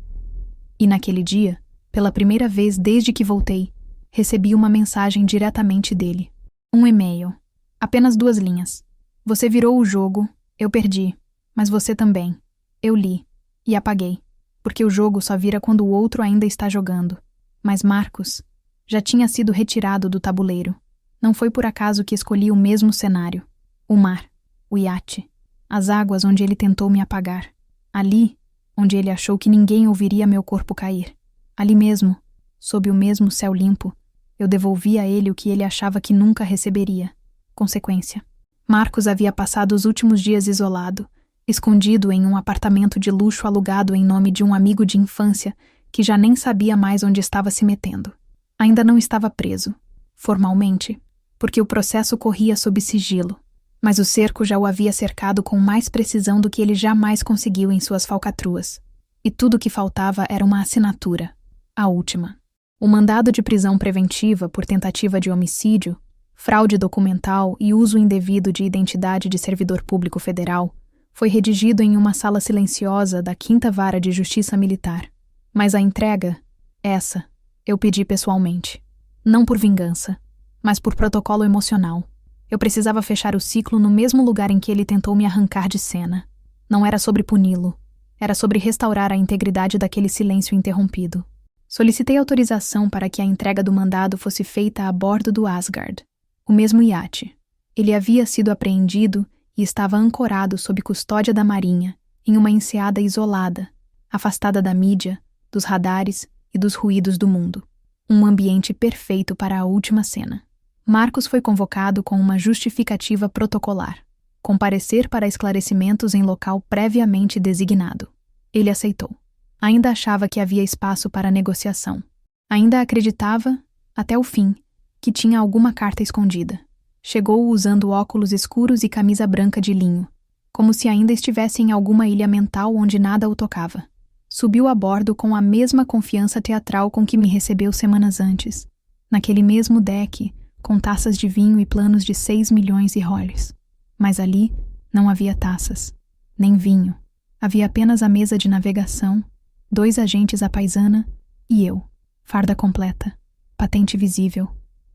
E naquele dia, pela primeira vez desde que voltei, recebi uma mensagem diretamente dele. Um e-mail. Apenas 2 linhas. Você virou o jogo, eu perdi, mas você também. Eu li e apaguei, porque o jogo só vira quando o outro ainda está jogando. Mas Marcos já tinha sido retirado do tabuleiro. Não foi por acaso que escolhi o mesmo cenário. O mar, o iate, as águas onde ele tentou me apagar. Ali, onde ele achou que ninguém ouviria meu corpo cair. Ali mesmo, sob o mesmo céu limpo, eu devolvi a ele o que ele achava que nunca receberia. Consequência. Marcos havia passado os últimos dias isolado, escondido em um apartamento de luxo alugado em nome de um amigo de infância que já nem sabia mais onde estava se metendo. Ainda não estava preso, formalmente, porque o processo corria sob sigilo, mas o cerco já o havia cercado com mais precisão do que ele jamais conseguiu em suas falcatruas. E tudo o que faltava era uma assinatura, a última. O mandado de prisão preventiva por tentativa de homicídio, fraude documental e uso indevido de identidade de servidor público federal foi redigido em uma sala silenciosa da 5ª Vara de Justiça Militar. Mas a entrega, essa, eu pedi pessoalmente. Não por vingança, mas por protocolo emocional. Eu precisava fechar o ciclo no mesmo lugar em que ele tentou me arrancar de cena. Não era sobre puni-lo, era sobre restaurar a integridade daquele silêncio interrompido. Solicitei autorização para que a entrega do mandado fosse feita a bordo do Asgard, o mesmo iate. Ele havia sido apreendido e estava ancorado sob custódia da Marinha, em uma enseada isolada, afastada da mídia, dos radares e dos ruídos do mundo. Um ambiente perfeito para a última cena. Marcos foi convocado com uma justificativa protocolar: comparecer para esclarecimentos em local previamente designado. Ele aceitou. Ainda achava que havia espaço para negociação. Ainda acreditava, até o fim, que tinha alguma carta escondida. Chegou usando óculos escuros e camisa branca de linho, como se ainda estivesse em alguma ilha mental onde nada o tocava. Subiu a bordo com a mesma confiança teatral com que me recebeu semanas antes, naquele mesmo deck, com taças de vinho e planos de 6 milhões de roles. Mas ali não havia taças, nem vinho. Havia apenas a mesa de navegação, 2 agentes à paisana e eu, farda completa, patente visível,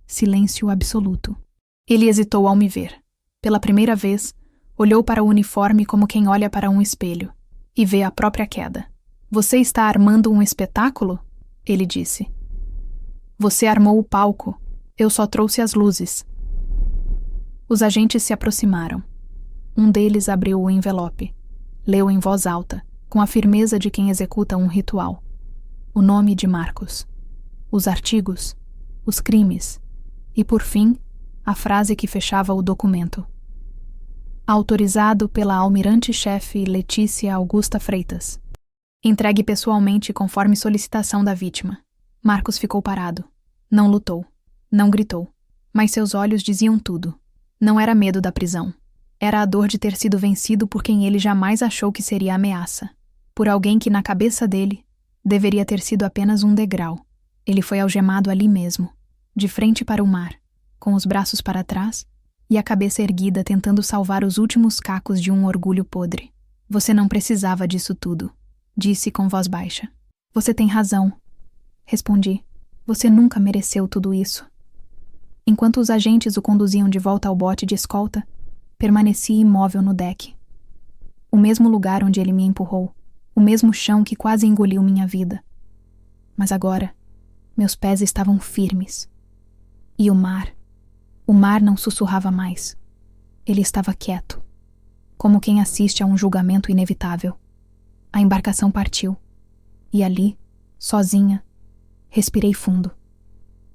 silêncio absoluto. Ele hesitou ao me ver. Pela primeira vez, olhou para o uniforme como quem olha para um espelho, e vê a própria queda. "Você está armando um espetáculo?" ele disse. "Você armou o palco. Eu só trouxe as luzes." Os agentes se aproximaram. Um deles abriu o envelope. Leu em voz alta, com a firmeza de quem executa um ritual. O nome de Marcos. Os artigos. Os crimes. E, por fim, a frase que fechava o documento. Autorizado pela almirante-chefe Letícia Augusta Freitas. Entregue pessoalmente conforme solicitação da vítima. Marcos ficou parado. Não lutou. Não gritou. Mas seus olhos diziam tudo. Não era medo da prisão. Era a dor de ter sido vencido por quem ele jamais achou que seria ameaça. Por alguém que, na cabeça dele, deveria ter sido apenas um degrau. Ele foi algemado ali mesmo, de frente para o mar, com os braços para trás e a cabeça erguida tentando salvar os últimos cacos de um orgulho podre. "Você não precisava disso tudo", disse com voz baixa. "Você tem razão", respondi. "Você nunca mereceu tudo isso." Enquanto os agentes o conduziam de volta ao bote de escolta, permaneci imóvel no deck. O mesmo lugar onde ele me empurrou, o mesmo chão que quase engoliu minha vida. Mas agora, meus pés estavam firmes. E o mar não sussurrava mais. Ele estava quieto, como quem assiste a um julgamento inevitável. A embarcação partiu, e ali, sozinha, respirei fundo.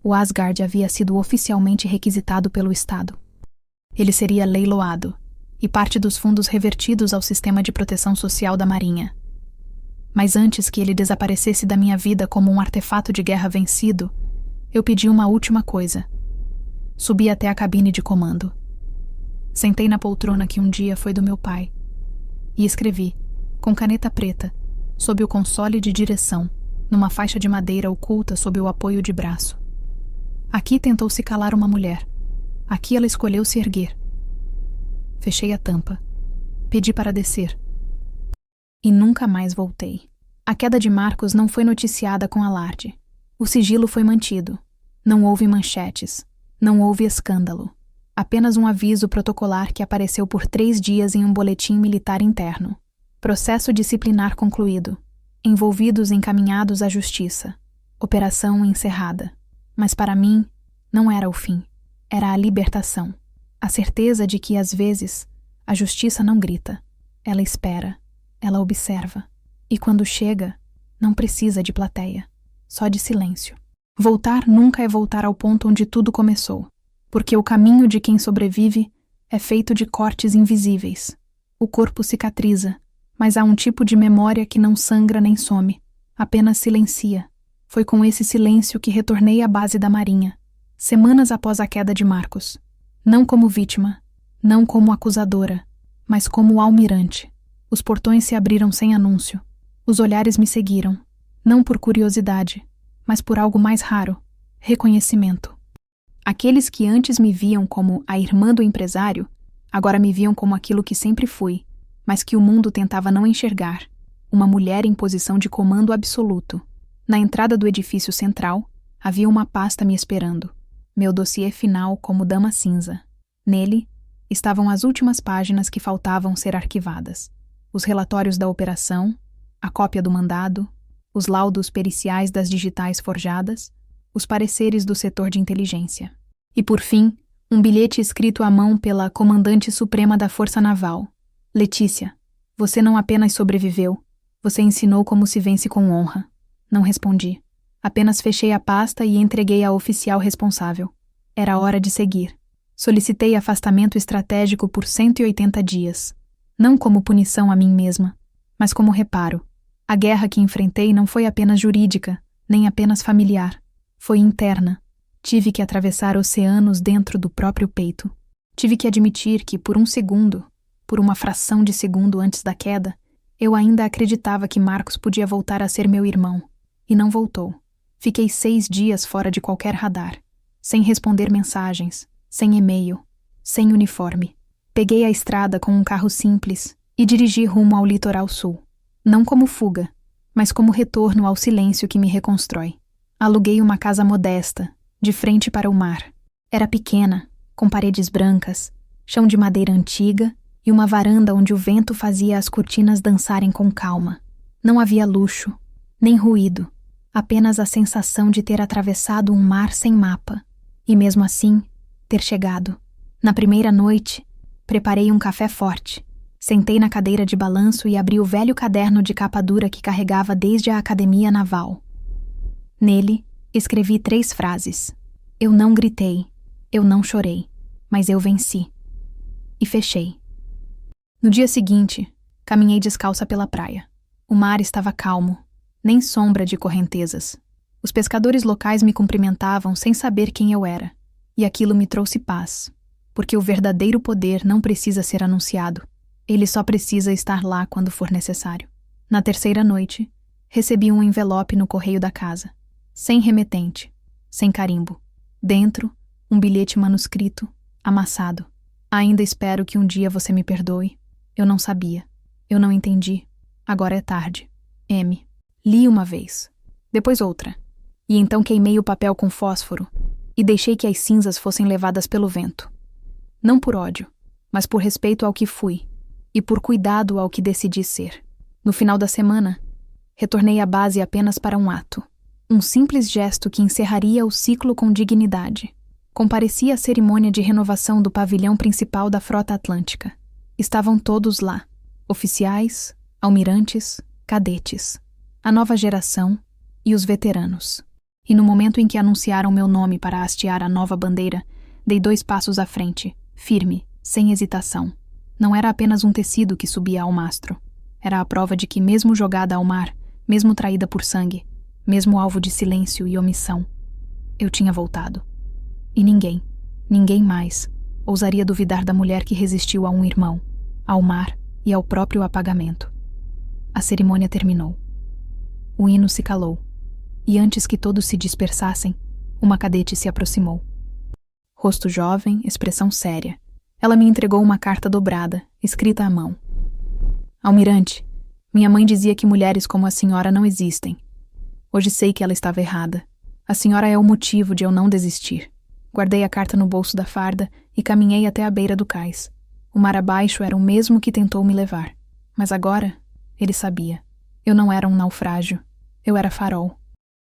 O Asgard havia sido oficialmente requisitado pelo Estado. Ele seria leiloado, e parte dos fundos revertidos ao sistema de proteção social da Marinha. Mas antes que ele desaparecesse da minha vida como um artefato de guerra vencido, eu pedi uma última coisa. Subi até a cabine de comando. Sentei na poltrona que um dia foi do meu pai, e escrevi, com caneta preta, sob o console de direção, numa faixa de madeira oculta sob o apoio de braço. Aqui tentou se calar uma mulher. Aqui ela escolheu se erguer. Fechei a tampa. Pedi para descer. E nunca mais voltei. A queda de Marcos não foi noticiada com alarde. O sigilo foi mantido. Não houve manchetes. Não houve escândalo. Apenas um aviso protocolar que apareceu por 3 dias em um boletim militar interno. Processo disciplinar concluído. Envolvidos encaminhados à justiça. Operação encerrada. Mas para mim, não era o fim. Era a libertação. A certeza de que, às vezes, a justiça não grita. Ela espera. Ela observa. E quando chega, não precisa de plateia. Só de silêncio. Voltar nunca é voltar ao ponto onde tudo começou. Porque o caminho de quem sobrevive é feito de cortes invisíveis. O corpo cicatriza, mas há um tipo de memória que não sangra nem some. Apenas silencia. Foi com esse silêncio que retornei à base da Marinha, semanas após a queda de Marcos. Não como vítima, não como acusadora, mas como almirante. Os portões se abriram sem anúncio. Os olhares me seguiram, não por curiosidade, mas por algo mais raro: reconhecimento. Aqueles que antes me viam como a irmã do empresário, agora me viam como aquilo que sempre fui, mas que o mundo tentava não enxergar: uma mulher em posição de comando absoluto. Na entrada do edifício central, havia uma pasta me esperando, meu dossiê final como dama cinza. Nele, estavam as últimas páginas que faltavam ser arquivadas: os relatórios da operação, a cópia do mandado, os laudos periciais das digitais forjadas, os pareceres do setor de inteligência. E, por fim, um bilhete escrito à mão pela Comandante Suprema da Força Naval: Letícia, você não apenas sobreviveu, você ensinou como se vence com honra. Não respondi. Apenas fechei a pasta e entreguei à oficial responsável. Era hora de seguir. Solicitei afastamento estratégico por 180 dias. Não como punição a mim mesma, mas como reparo. A guerra que enfrentei não foi apenas jurídica, nem apenas familiar. Foi interna. Tive que atravessar oceanos dentro do próprio peito. Tive que admitir que, por um segundo, por uma fração de segundo antes da queda, eu ainda acreditava que Marcos podia voltar a ser meu irmão. E não voltou. Fiquei 6 dias fora de qualquer radar, sem responder mensagens, sem e-mail, sem uniforme. Peguei a estrada com um carro simples e dirigi rumo ao litoral sul. Não como fuga, mas como retorno ao silêncio que me reconstrói. Aluguei uma casa modesta, de frente para o mar. Era pequena, com paredes brancas, chão de madeira antiga e uma varanda onde o vento fazia as cortinas dançarem com calma. Não havia luxo, nem ruído, apenas a sensação de ter atravessado um mar sem mapa. E mesmo assim, ter chegado. Na primeira noite, preparei um café forte. Sentei na cadeira de balanço e abri o velho caderno de capa dura que carregava desde a Academia Naval. Nele, escrevi 3 frases. Eu não gritei, eu não chorei, mas eu venci. E fechei. No dia seguinte, caminhei descalça pela praia. O mar estava calmo, nem sombra de correntezas. Os pescadores locais me cumprimentavam sem saber quem eu era, e aquilo me trouxe paz, porque o verdadeiro poder não precisa ser anunciado, ele só precisa estar lá quando for necessário. Na terceira noite, recebi um envelope no correio da casa, sem remetente, sem carimbo. Dentro, um bilhete manuscrito, amassado. Ainda espero que um dia você me perdoe. Eu não sabia, eu não entendi. Agora é tarde. M. Li uma vez, depois outra, e então queimei o papel com fósforo e deixei que as cinzas fossem levadas pelo vento. Não por ódio, mas por respeito ao que fui e por cuidado ao que decidi ser. No final da semana, retornei à base apenas para um ato, um simples gesto que encerraria o ciclo com dignidade. Compareci à cerimônia de renovação do pavilhão principal da Frota Atlântica. Estavam todos lá, oficiais, almirantes, cadetes, a nova geração e os veteranos. E no momento em que anunciaram meu nome para hastear a nova bandeira, dei 2 passos à frente, firme, sem hesitação. Não era apenas um tecido que subia ao mastro. Era a prova de que, mesmo jogada ao mar, mesmo traída por sangue, mesmo alvo de silêncio e omissão, eu tinha voltado. E ninguém mais, ousaria duvidar da mulher que resistiu a um irmão, ao mar e ao próprio apagamento. A cerimônia terminou. O hino se calou, e antes que todos se dispersassem, uma cadete se aproximou. Rosto jovem, expressão séria. Ela me entregou uma carta dobrada, escrita à mão. Almirante, minha mãe dizia que mulheres como a senhora não existem. Hoje sei que ela estava errada. A senhora é o motivo de eu não desistir. Guardei a carta no bolso da farda e caminhei até a beira do cais. O mar abaixo era o mesmo que tentou me levar. Mas agora, ele sabia. Eu não era um naufrágio. Eu era farol.